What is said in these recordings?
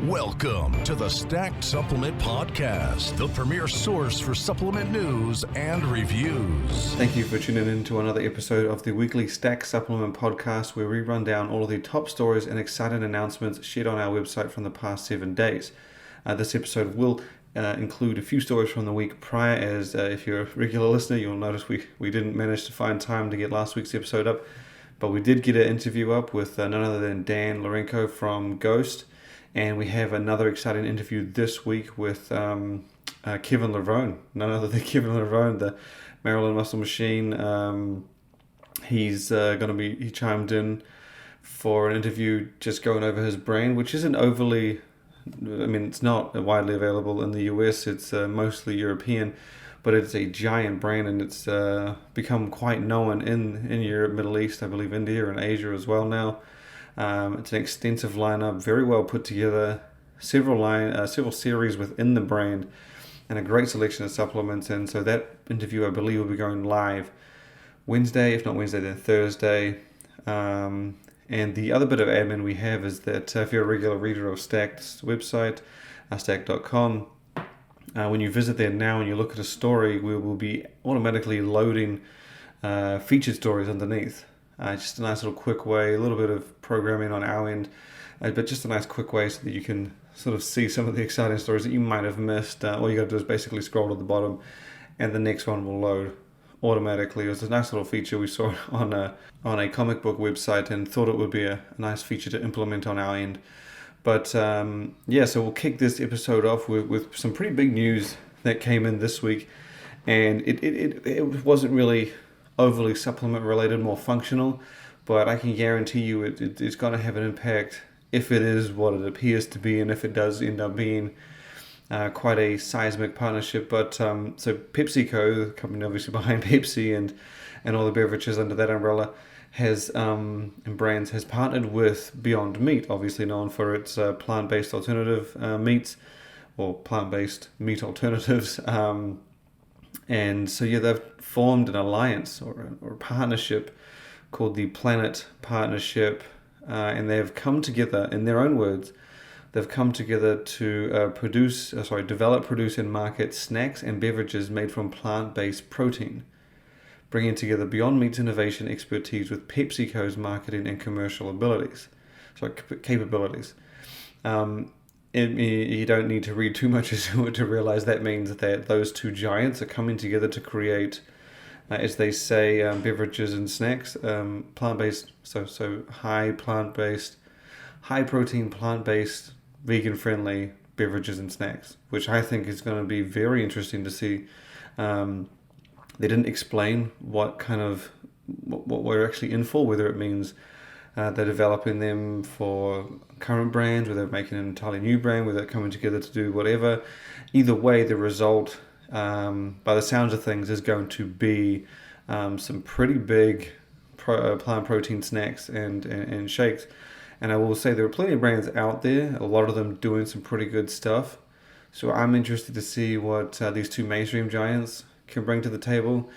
Welcome to the Stacked Supplement Podcast, the premier source for supplement news and reviews. Thank you for tuning in to another episode of the weekly Stack Supplement Podcast, where we run down all of the top stories and exciting announcements shared on our website from the past 7 days. This episode will include a few stories from the week prior, as if you're a regular listener, you'll notice we didn't manage to find time to get last week's episode up, but we did get an interview up with none other than Dan Lorenko from Ghost. And we have another exciting interview this week with Kevin Lerone, none other than Kevin Lerone, the Maryland Muscle Machine. He chimed in for an interview just going over his brand, which isn't it's not widely available in the US, it's mostly European, but it's a giant brand and it's become quite known in Europe, Middle East, I believe India and Asia as well now. It's an extensive lineup, very well put together, several series within the brand, and a great selection of supplements. And so that interview, I believe, will be going live Wednesday, if not Wednesday, then Thursday. And the other bit of admin we have is that if you're a regular reader of Stacked's website, stack.com, when you visit there now and you look at a story, we will be automatically loading featured stories underneath. Just a nice little quick way, a little bit of programming on our end, but just a nice quick way so that you can sort of see some of the exciting stories that you might have missed. All you got to do is basically scroll to the bottom and the next one will load automatically. It was a nice little feature we saw on a comic book website and thought it would be a nice feature to implement on our end. But so we'll kick this episode off with some pretty big news that came in this week, and it wasn't really overly supplement related, more functional, but I can guarantee you it's going to have an impact if it is what it appears to be, and if it does end up being quite a seismic partnership. But so PepsiCo, the company obviously behind Pepsi and all the beverages under that umbrella, has partnered with Beyond Meat, obviously known for its plant-based alternative meats, or plant-based meat alternatives. And so they've formed an alliance or a partnership called the Planet Partnership, and they've come together, in their own words, they've come together to develop, produce, and market snacks and beverages made from plant-based protein, bringing together Beyond Meat's innovation expertise with PepsiCo's marketing and commercial capabilities. You don't need to read too much into it to realize that means that those two giants are coming together to create, as they say, beverages and snacks, plant-based, so high protein, plant-based, vegan-friendly beverages and snacks, which I think is going to be very interesting to see. They didn't explain what we're actually in for, whether it means they're developing them for current brands, whether they're making an entirely new brand, whether they're coming together to do whatever. Either way, the result, by the sounds of things, is going to be some pretty big plant protein snacks and shakes. And I will say there are plenty of brands out there, a lot of them doing some pretty good stuff. So I'm interested to see what these two mainstream giants can bring to the table.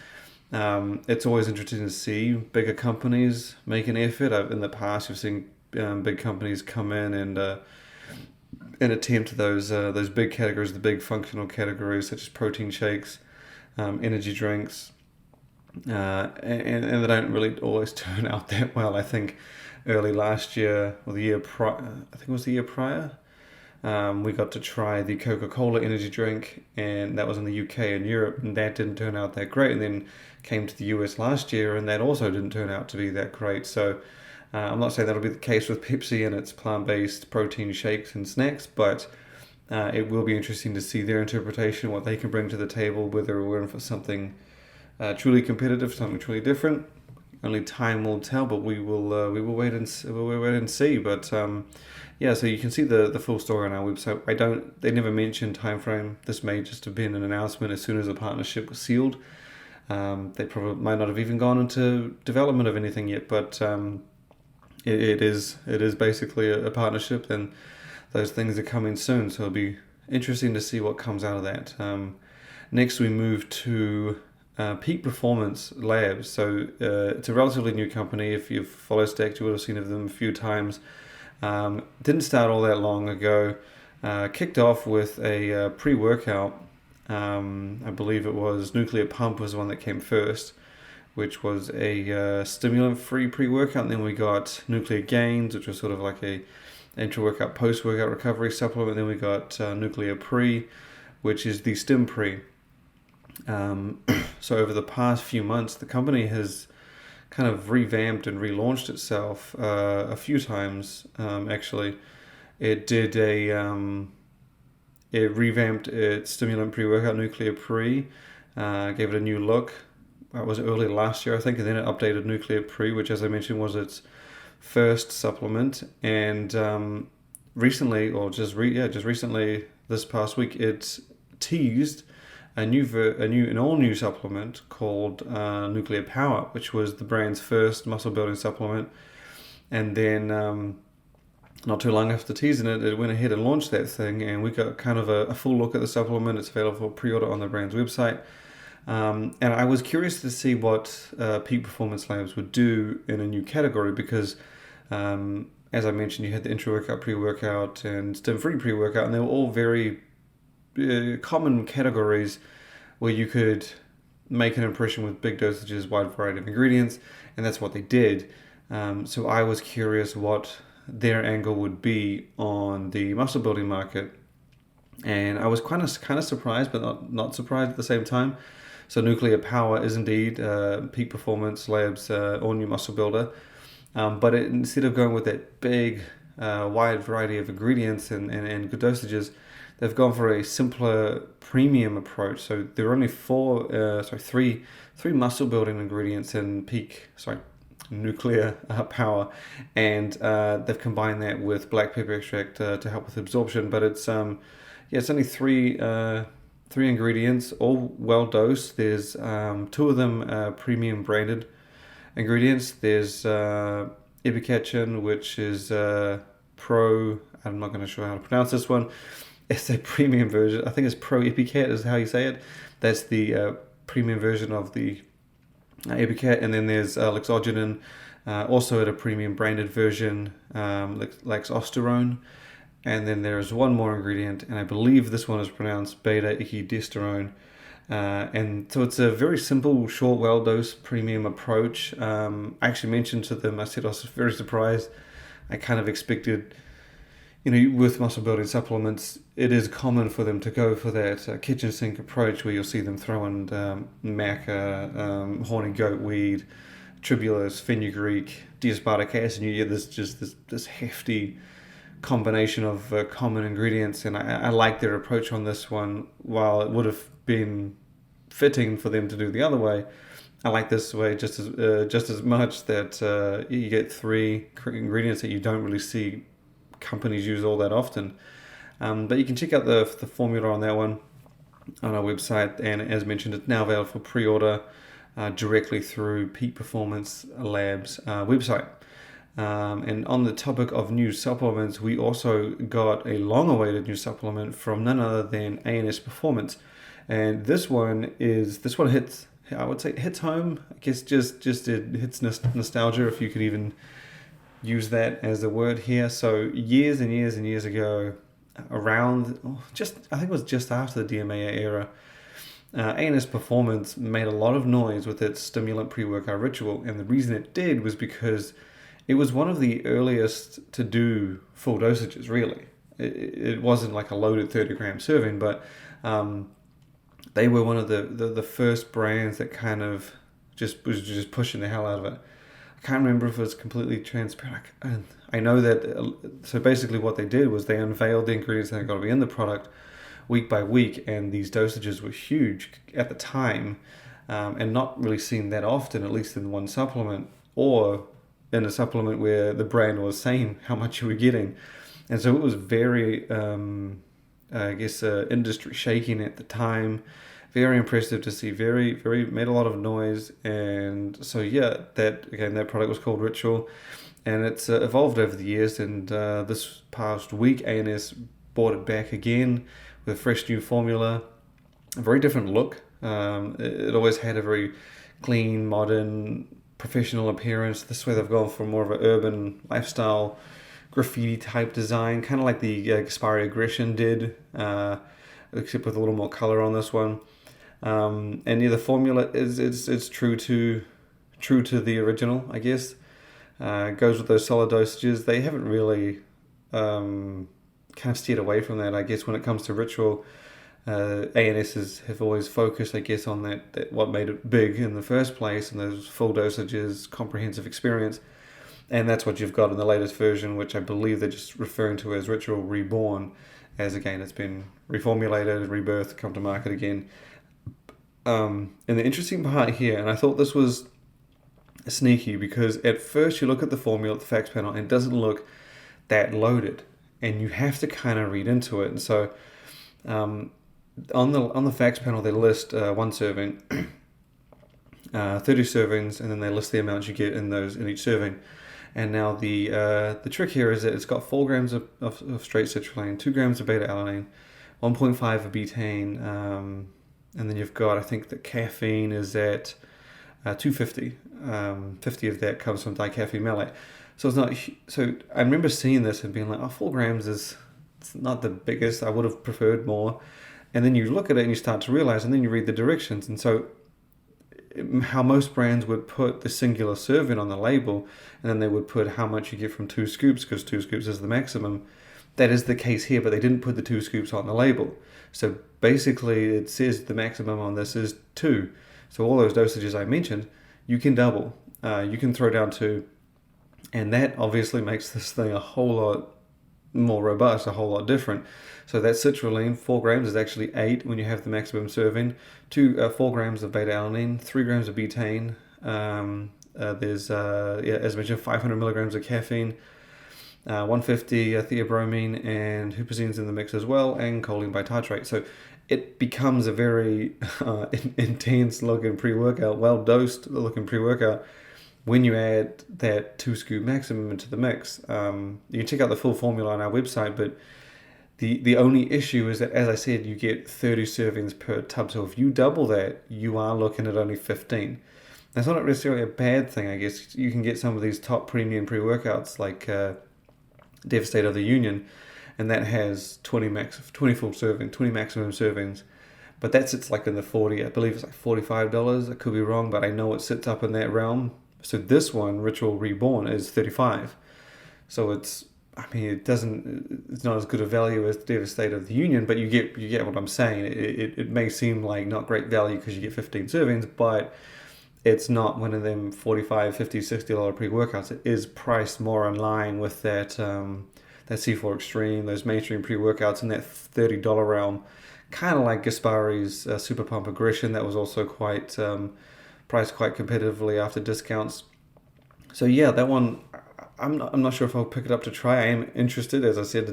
It's always interesting to see bigger companies make an effort. In the past, you've seen big companies come in and attempt those big categories, the big functional categories such as protein shakes, energy drinks, and they don't really always turn out that well. I think early last year, or the year prior, I think it was the year prior, we got to try the Coca-Cola energy drink, and that was in the UK and Europe, and that didn't turn out that great. And then came to the US last year, and that also didn't turn out to be that great. So I'm not saying that'll be the case with Pepsi and its plant-based protein shakes and snacks, but it will be interesting to see their interpretation, what they can bring to the table, whether we're in for something truly competitive, something truly different. Only time will tell, but we will wait and see. But so you can see the full story on our website. They never mentioned time frame. This may just have been an announcement as soon as the partnership was sealed. They probably might not have even gone into development of anything yet, but it is basically a partnership, and those things are coming soon. So it'll be interesting to see what comes out of that. Next, we move to Peak Performance Labs. So it's a relatively new company. If you've followed Stack, you would have seen of them a few times. Didn't start all that long ago. kicked off with a pre-workout. I believe it was Nuclear Pump was the one that came first, which was a stimulant-free pre-workout. And then we got Nuclear Gains, which was sort of like a intra-workout, post-workout recovery supplement. Then we got Nuclear Pre, which is the Stim Pre. So over the past few months, the company has kind of revamped and relaunched itself a few times. Actually, it did it revamped its stimulant pre-workout Nuclear Pre, gave it a new look. That was early last year, I think, and then it updated Nuclear Pre, which, as I mentioned, was its first supplement. And recently, or just recently, this past week, it teased an all-new supplement called Nuclear Power, which was the brand's first muscle-building supplement. And then not too long after teasing it, it went ahead and launched that thing, and we got kind of a full look at the supplement. It's available for pre-order on the brand's website. And I was curious to see what Peak Performance Labs would do in a new category because, as I mentioned, you had the intra-workout pre-workout and stim-free pre-workout, and they were all very common categories where you could make an impression with big dosages, wide variety of ingredients, and that's what they did. So I was curious what their angle would be on the muscle building market, and I was kind of surprised, but not surprised at the same time. So Nuclear Power is indeed Peak Performance Labs all new muscle builder, but instead of going with that big wide variety of ingredients and good dosages, they've gone for a simpler premium approach. So there are only three muscle building ingredients in Nuclear Power, and they've combined that with black pepper extract to help with absorption. But it's only three ingredients, all well dosed. There's two of them premium branded ingredients. There's Epicatchin, which is pro. I'm not going to show how to pronounce this one. It's a premium version. I think it's Pro Epicat is how you say it. That's the premium version of the Epicat. And then there's Lexogenin, also at a premium branded version, Lexosterone. And then there's one more ingredient, and I believe this one is pronounced beta-echidisterone. And so it's a very simple, short, well-dosed premium approach. I actually mentioned to them, I said I was very surprised. I kind of expected, with muscle building supplements, it is common for them to go for that kitchen sink approach where you'll see them throwing maca, horny goat weed, tribulus, fenugreek, D-aspartic acid, and you get this hefty combination of common ingredients. And I like their approach on this one. While it would have been fitting for them to do the other way, I like this way just as much, that you get three ingredients that you don't really see companies use all that often. But you can check out the formula on that one on our website, and as mentioned, it's now available for pre-order directly through Peak Performance Labs website. And on the topic of new supplements, we also got a long-awaited new supplement from none other than ANS Performance, and this one hits, I would say, hits home. I guess just it hits nostalgia, if you could even use that as a word here. So years and years and years ago, I think it was just after the DMA era, ANS Performance made a lot of noise with its stimulant pre-workout ritual, and the reason it did was because it was one of the earliest to do full dosages, really. It wasn't like a loaded 30-gram serving, but they were one of the first brands that kind of was just pushing the hell out of it. I can't remember if it was completely transparent. I know that, so basically what they did was they unveiled the ingredients that are going to be in the product week by week, and these dosages were huge at the time, and not really seen that often, at least in one supplement, or in a supplement where the brand was saying how much you were getting. And so it was very, industry shaking at the time. Very impressive to see, very, very, made a lot of noise. And so, that product was called Ritual, and it's evolved over the years. And this past week, ANS brought it back again with a fresh new formula, a very different look. It always had a very clean, modern, professional appearance. This way they've gone for more of an urban lifestyle graffiti type design, kind of like the Gaspari Aggression did, except with a little more color on this one. And yeah, the formula is true to the original, I guess. Goes with those solid dosages. They haven't really kind of steered away from that, I guess, when it comes to ritual. ANSs have always focused, I guess, on that what made it big in the first place, and those full dosages, comprehensive experience. And that's what you've got in the latest version, which I believe they're just referring to as Ritual Reborn, as again, it's been reformulated, rebirthed, come to market again. And the interesting part here, and I thought this was sneaky, because at first you look at the formula at the facts panel and it doesn't look that loaded, and you have to kind of read into it. And so on the facts panel they list one serving, 30 servings, and then they list the amounts you get in each serving. And now the trick here is that it's got 4 grams of straight citrulline, 2 grams of beta-alanine, 1.5 of betaine, and then you've got, I think the caffeine is at 250. 50 of that comes from dicaffeine malate. So it's not. So I remember seeing this and being like, 4 grams it's not the biggest. I would have preferred more. And then you look at it and you start to realize, and then you read the directions. And so how most brands would put the singular serving on the label, and then they would put how much you get from 2 scoops, because 2 scoops is the maximum. That is the case here, but they didn't put the 2 scoops on the label. So basically it says the maximum on this is 2. So all those dosages I mentioned, you can double. You can throw down 2. And that obviously makes this thing a whole lot more robust, a whole lot different. So that citrulline, 4 grams, is actually 8 when you have the maximum serving. 4 grams of beta-alanine, 3 grams of betaine. There's, as mentioned, 500 milligrams of caffeine, 150 theobromine, and huperzines in the mix as well, and choline bitartrate. So it becomes a very intense looking pre-workout, well-dosed looking pre-workout, when you add that 2 scoop maximum into the mix. You can check out the full formula on our website, but the only issue is that, as I said, you get 30 servings per tub. So if you double that, you are looking at only 15. That's not necessarily a bad thing, I guess. You can get some of these top premium pre-workouts like State of the Union, and that has 20 full serving, 20 maximum servings. But that sits like in the 40, I believe it's like $45. I could be wrong, but I know it sits up in that realm. So this one, Ritual Reborn, is 35. So it's not as good a value as the State of the Union, but you get what I'm saying. It may seem like not great value because you get 15 servings, but it's not one of them $45, $50, $60 pre-workouts. It is priced more in line with that C4 Extreme, those mainstream pre-workouts in that $30 realm, kind of like Gaspari's Super Pump Aggression. That was also quite priced quite competitively after discounts. So yeah, that one, I'm not sure if I'll pick it up to try. I am interested. As I said,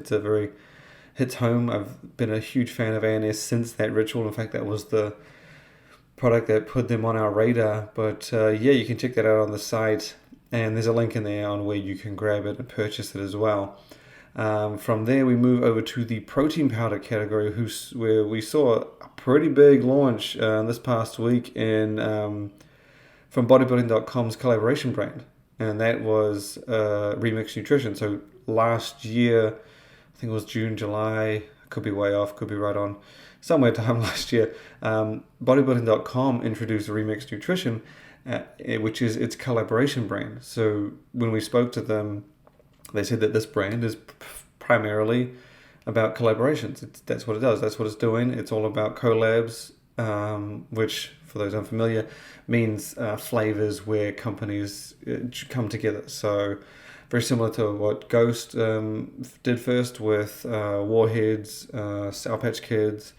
hits home. I've been a huge fan of ANS since that ritual. In fact, that was the product that put them on our radar. But you can check that out on the site, and there's a link in there on where you can grab it and purchase it as well. From there, we move over to the protein powder category, where we saw a pretty big launch this past week from bodybuilding.com's collaboration brand, and that was Remix Nutrition. So last year, I think it was June, July, could be way off, could be right on, somewhere time last year, bodybuilding.com introduced Remix Nutrition, which is its collaboration brand. So when we spoke to them, they said that this brand is primarily about collaborations. That's what it does. That's what it's doing. It's all about collabs, which, for those unfamiliar, means flavors where companies come together. So very similar to what Ghost did first with Warheads, Sour Patch Kids.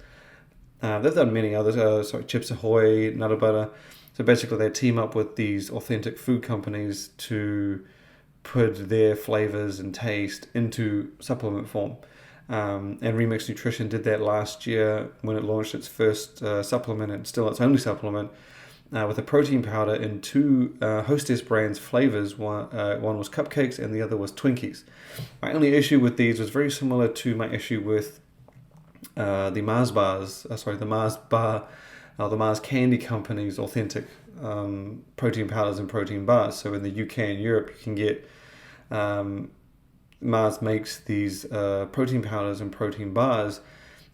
They've done many others. Chips Ahoy, Nutter Butter. So basically, they team up with these authentic food companies to put their flavors and taste into supplement form. And Remix Nutrition did that last year when it launched its first supplement, and still its only supplement, with a protein powder in 2 Hostess brands flavors. One was cupcakes and the other was Twinkies. My only issue with these was very similar to my issue with the Mars Candy Company's authentic protein powders and protein bars. So in the UK and Europe, you can get Mars makes these protein powders and protein bars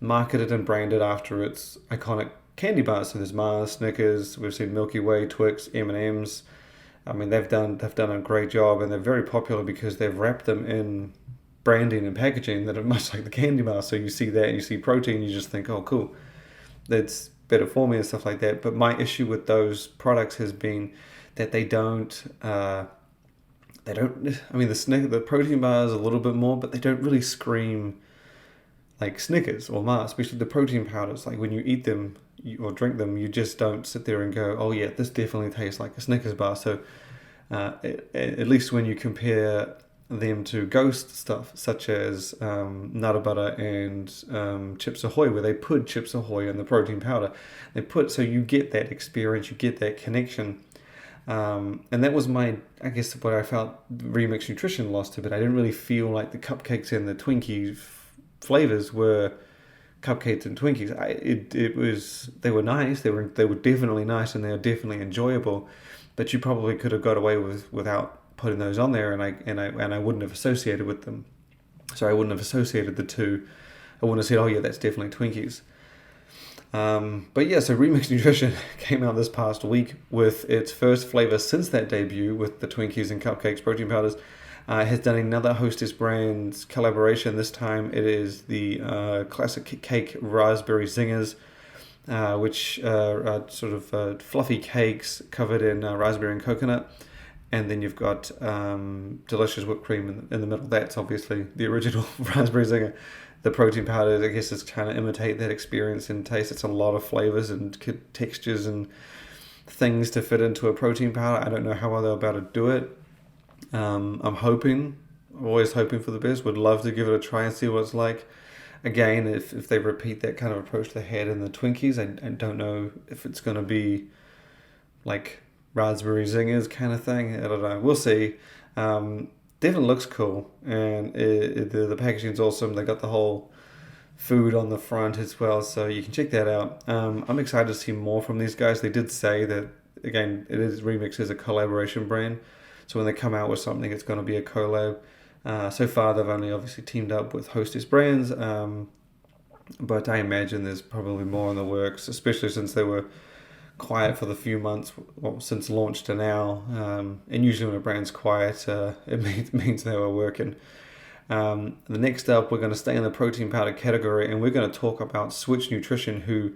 marketed and branded after its iconic candy bars. So there's Mars, Snickers, we've seen Milky Way, Twix, M&M's. I mean, they've done a great job, and they're very popular because they've wrapped them in branding and packaging that are much like the candy bar. So you see that, you see protein, you just think, oh, cool, that's better for me and stuff like that. But my issue with those products has been that they don't. I mean, the protein bar is a little bit more, but they don't really scream like Snickers or Mars, especially the protein powders. Like when you eat them or drink them, you just don't sit there and go, oh yeah, this definitely tastes like a Snickers bar. So at least when you compare them to ghost stuff, such as Nutter Butter and Chips Ahoy, where they put Chips Ahoy in the protein powder, so you get that experience, you get that connection. And that was I guess what I felt Remix Nutrition lost a bit. I didn't really feel like the cupcakes and the Twinkie flavors were cupcakes and Twinkies. They were nice. They were definitely nice, and they were definitely enjoyable. But you probably could have got away without putting those on there, and I wouldn't have associated with them. So I wouldn't have associated the two. I wouldn't have said, oh yeah, that's definitely Twinkies. But yeah, so Remix Nutrition came out this past week with its first flavor since that debut with the Twinkies and Cupcakes protein powders. Has done another Hostess Brands collaboration. This time it is the classic cake raspberry zingers, which are sort of fluffy cakes covered in raspberry and coconut. And then you've got delicious whipped cream in the middle. That's obviously the original raspberry zinger. The protein powder, I guess, is trying to imitate that experience and taste. It's a lot of flavors and textures and things to fit into a protein powder. I don't know how they're about to do it. I'm always hoping for the best. Would love to give it a try and see what it's like. Again, if they repeat that kind of approach they had in the Twinkies, I don't know if it's going to be like raspberry zingers kind of thing. I don't know. We'll see. Definitely looks cool, and the packaging's awesome. They got the whole food on the front as well, so you can check that out. I'm excited to see more from these guys. They did say that, again, Remix is a collaboration brand, so when they come out with something, it's going to be a collab. So far, they've only obviously teamed up with Hostess Brands, but I imagine there's probably more in the works, especially since they were quiet for the few months since launch to now, and usually when a brand's quiet, it means they were working. The next up, we're going to stay in the protein powder category, and we're going to talk about Switch Nutrition, who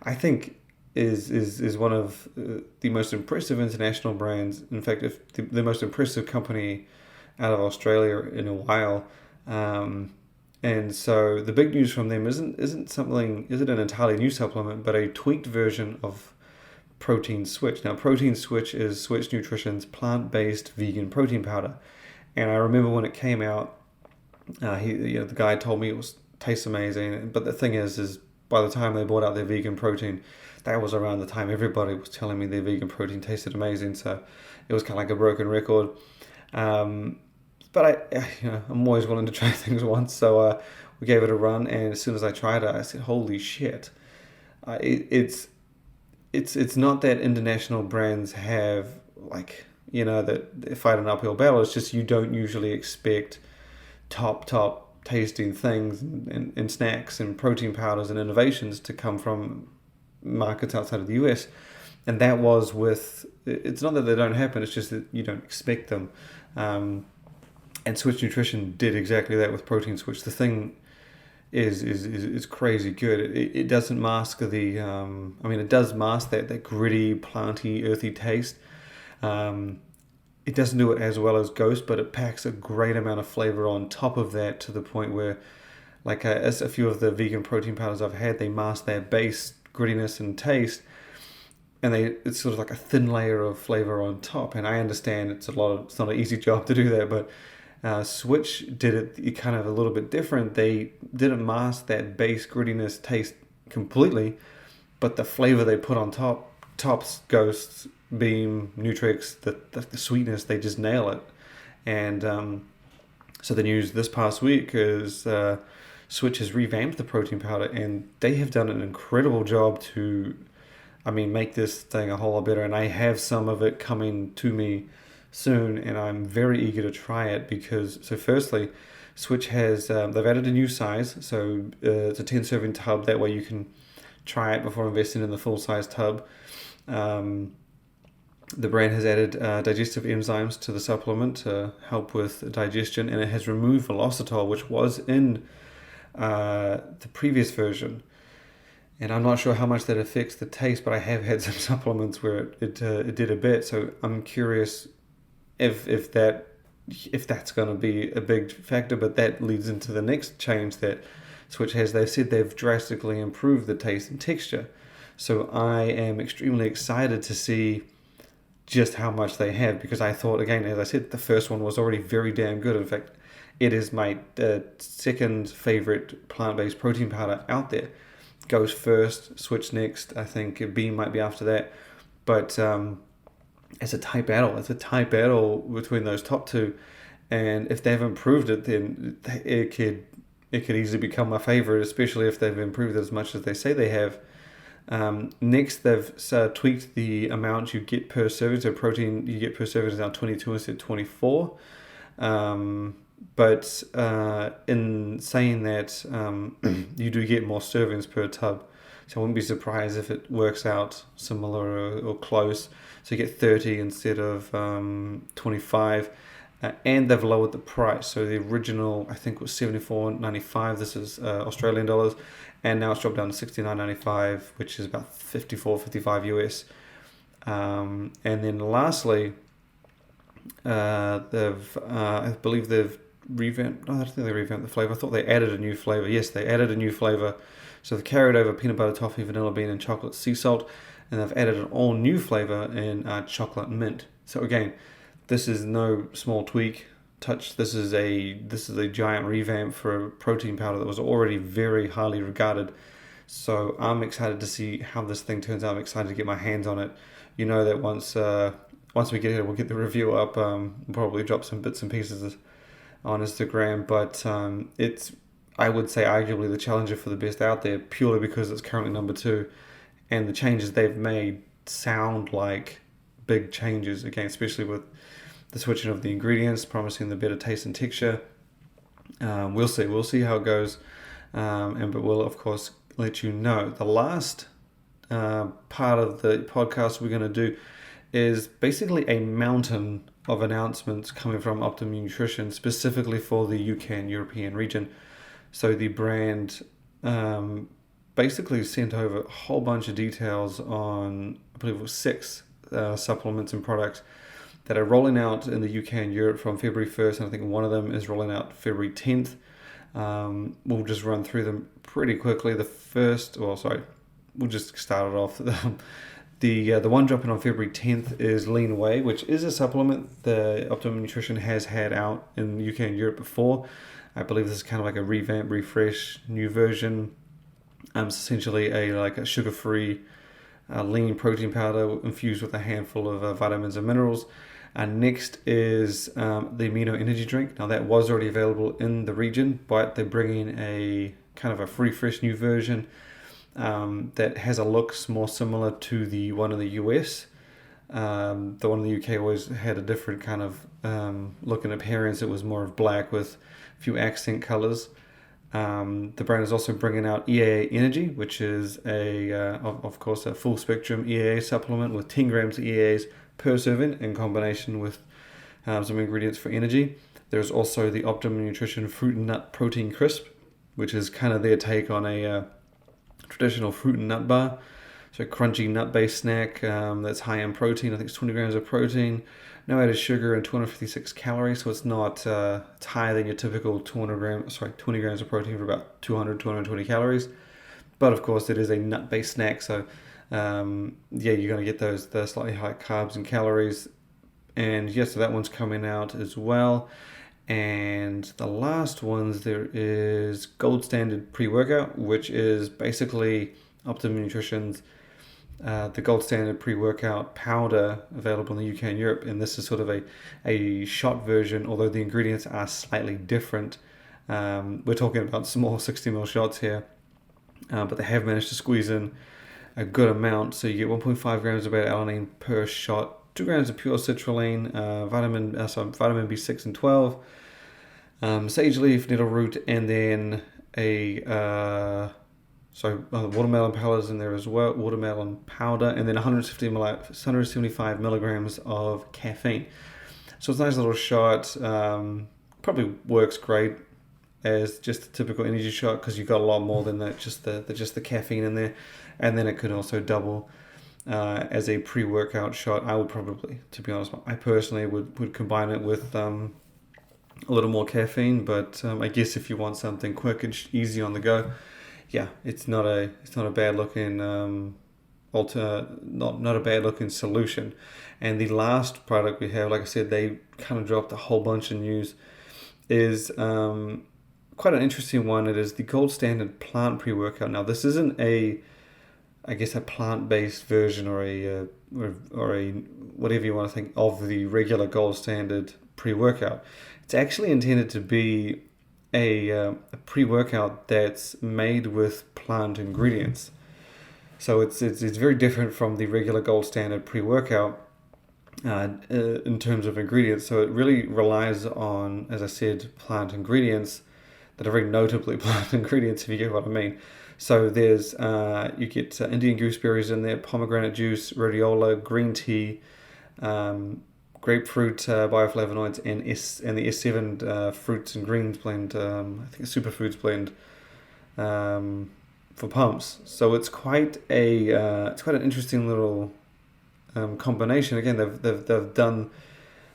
I think is one of the most impressive international brands. In fact, if the most impressive company out of Australia in a while. And so the big news from them isn't an entirely new supplement, but a tweaked version of Protein Switch. Now, Protein Switch is Switch Nutrition's plant-based vegan protein powder, and I remember when it came out, the guy told me it tastes amazing. But the thing is by the time they brought out their vegan protein, that was around the time everybody was telling me their vegan protein tasted amazing. So it was kind of like a broken record. But I'm always willing to try things once. So we gave it a run, and as soon as I tried it, I said, "Holy shit!" It's not that international brands have that they fight an uphill battle. It's just you don't usually expect top tasting things and snacks and protein powders and innovations to come from markets outside of the US. And that was it's not that they don't happen, it's just that you don't expect them. And Switch Nutrition did exactly that with Protein Switch. The thing is crazy good. It doesn't mask it does mask that gritty, planty, earthy taste. It doesn't do it as well as Ghost, but it packs a great amount of flavor on top of that, to the point where, as a few of the vegan protein powders I've had, they mask their base grittiness and taste, and it's sort of like a thin layer of flavor on top. And I understand it's not an easy job to do that, but Switch did it kind of a little bit different. They didn't mask that base grittiness taste completely, but the flavor they put on tops Ghost, Beam, Nutrix, the sweetness, they just nail it. And so the news this past week is Switch has revamped the protein powder, and they have done an incredible job to make this thing a whole lot better. And I have some of it coming to me soon, and I'm very eager to try it because, so firstly, Switch has, they've added a new size, so it's a 10 serving tub, that way you can try it before investing in the full size tub. The brand has added digestive enzymes to the supplement to help with digestion, and it has removed velocitol, which was in the previous version. And I'm not sure how much that affects the taste, but I have had some supplements where it did a bit. So I'm curious if that's going to be a big factor. But that leads into the next change that Switch has. They've said they've drastically improved the taste and texture. So I am extremely excited to see just how much they have, because I thought, again, as I said, the first one was already very damn good. In fact, it is my second favorite plant-based protein powder out there. Goes first, Switch next. I think Beam might be after that. But it's a tight battle. It's a tight battle between those top two. And if they've improved it, then it could easily become my favorite, especially if they've improved it as much as they say they have. Next, they've tweaked the amount you get per serving. So protein you get per serving is now 22 instead of 24. But in saying that, you do get more servings per tub. So I wouldn't be surprised if it works out similar or close. So you get 30 instead of 25. And they've lowered the price. So the original, I think, was $74.95. This is Australian dollars. And now it's dropped down to $69.95, which is about $55 US. And then lastly, I believe they've revamped. No, I don't think they revamped the flavor. I thought they added a new flavor. Yes, they added a new flavor. So they've carried over peanut butter, toffee, vanilla bean, and chocolate sea salt. And they've added an all new flavor in chocolate mint. So again, this is no small tweak. This is a giant revamp for a protein powder that was already very highly regarded. So I'm excited to see how this thing turns out. I'm excited to get my hands on it. You know that once we get here, we'll get the review up. We'll probably drop some bits and pieces on Instagram. But it's, I would say, arguably the challenger for the best out there, purely because it's currently number 2, and the changes they've made sound like big changes. Again, especially with the switching of the ingredients, promising the better taste and texture. We'll see how it goes, but we'll of course let you know. The last part of the podcast we're going to do is basically a mountain of announcements coming from Optimum Nutrition, specifically for the UK and European region. So the brand basically sent over a whole bunch of details on, I believe it was 6 supplements and products that are rolling out in the UK and Europe from February 1st, and I think one of them is rolling out February 10th. We'll just run through them pretty quickly. We'll just start it off. The one dropping on February 10th is Lean Whey, which is a supplement the Optimum Nutrition has had out in the UK and Europe before. I believe this is kind of like a revamp, refresh, new version. It's essentially a sugar-free lean protein powder infused with a handful of vitamins and minerals. And next is the Amino energy drink. Now that was already available in the region, but they're bringing a kind of a free, fresh new version that has a look more similar to the one in the US. The one in the UK always had a different kind of look and appearance. It was more of black with a few accent colors. The brand is also bringing out EAA Energy, which is of course a full spectrum EAA supplement with 10 grams of EAAs per serving in combination with some ingredients for energy. There's also the Optimum Nutrition Fruit and Nut Protein Crisp, which is kind of their take on a traditional fruit and nut bar. So a crunchy nut-based snack that's high in protein. I think it's 20 grams of protein, no added sugar, and 256 calories. So it's not it's higher than your typical 20 grams of protein for about 220 calories. But of course, it is a nut-based snack. So you're going to get the slightly high carbs and calories. And so that one's coming out as well. And the last ones, there is Gold Standard Pre-Workout, which is basically Optimum Nutrition's the Gold Standard Pre-Workout powder available in the UK and Europe. And this is sort of a shot version, although the ingredients are slightly different. We're talking about small 60ml shots here, but they have managed to squeeze in a good amount. So you get 1.5 grams of beta-alanine per shot 2 grams of pure citrulline, vitamin B6 and 12, sage leaf, nettle root, and then watermelon powder is in there as well, watermelon powder, and then 175 milligrams of caffeine. So it's a nice little shot. Probably works great as just a typical energy shot because you've got a lot more than that, just the caffeine in there. And then it could also double as a pre-workout shot. I would probably, to be honest, I personally would combine it with a little more caffeine. But I guess if you want something quick and easy on the go, yeah, it's not a bad looking not a bad looking solution. And the last product we have, like I said, they kind of dropped a whole bunch of news, is quite an interesting one. It is the gold standard plant pre-workout. Now, this isn't a plant-based version or a whatever you want to think of the regular gold standard pre-workout. It's actually intended to be a pre-workout that's made with plant ingredients. So it's very different from the regular gold standard pre-workout in terms of ingredients. So it really relies on, as I said, plant ingredients that are very notably plant ingredients, if you get what I mean. So there's you get Indian gooseberries in there, pomegranate juice, rhodiola, green tea, grapefruit bioflavonoids, and the S7 fruits and greens blend. I think a superfoods blend for pumps. So it's quite an interesting little combination. Again, they've done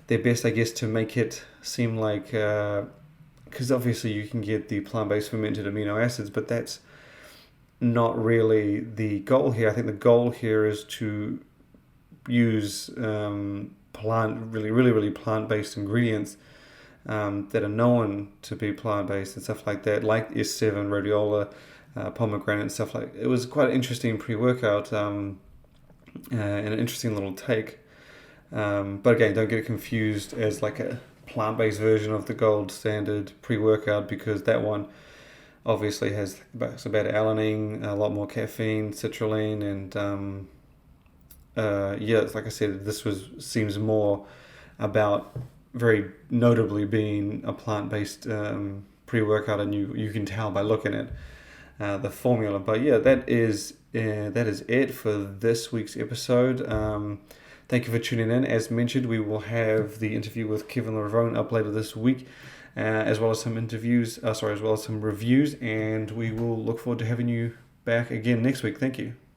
their best, I guess, to make it seem like, because obviously you can get the plant-based fermented amino acids, but that's not really the goal here. I think the goal here is to use really plant-based ingredients that are known to be plant-based and stuff like that, like S7, rhodiola, pomegranate and stuff like. It was quite an interesting pre-workout and an interesting little take. But again, don't get it confused as like a plant-based version of the gold standard pre-workout, because that one obviously has about alanine, a lot more caffeine, citrulline, and like I said, this seems more about very notably being a plant-based pre-workout, and you can tell by looking at the formula. But yeah, that is it for this week's episode. Thank you for tuning in. As mentioned, we will have the interview with Kevin Lavone up later this week, as well as some reviews, and we will look forward to having you back again next week. Thank you.